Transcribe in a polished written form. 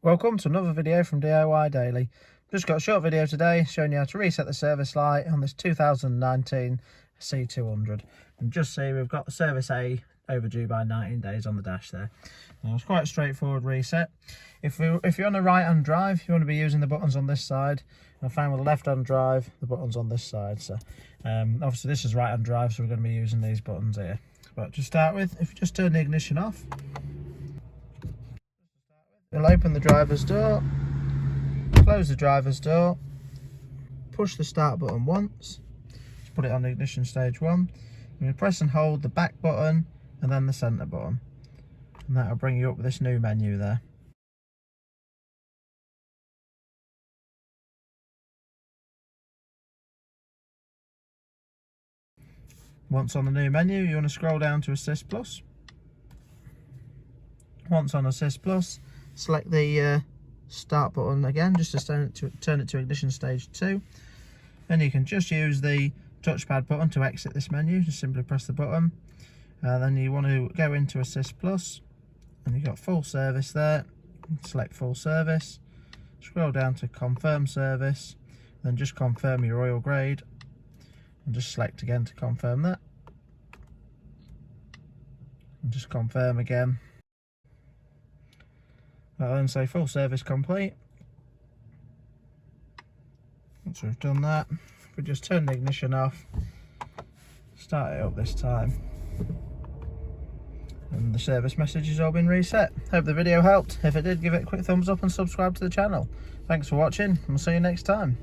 Welcome to another video from DIY Daily. Just got a short video today showing you how to reset the service light on this 2019 C200. And just see we've got the service A overdue by 19 days on the dash there. Now, it's quite a straightforward reset. If you're on a right hand drive, you want to be using the buttons on this side. And I find with a left hand drive, the buttons on this side. So obviously this is right hand drive, so we're going to be using these buttons here. But to start with, if you just turn the ignition off, you'll open the driver's door, close the driver's door, push the start button once, just put it on ignition stage 1. You're going to press and hold the back button and then the centre button, and that'll bring you up with this new menu there. Once on the new menu, you want to scroll down to Assist Plus. Once on Assist Plus, select the start button again, just to turn it to ignition stage 2. Then you can just use the touchpad button to exit this menu. Just simply press the button. Then you want to go into Assist Plus, and you've got full service there. Select full service, scroll down to confirm service, then just confirm your oil grade, and just select again to confirm that, and just confirm again. I'll then say full service complete. Once we've done that, we just turn the ignition off, start it up this time, and the service message has all been reset. Hope the video helped. If it did, give it a quick thumbs up and subscribe to the channel. Thanks for watching, and we'll see you next time.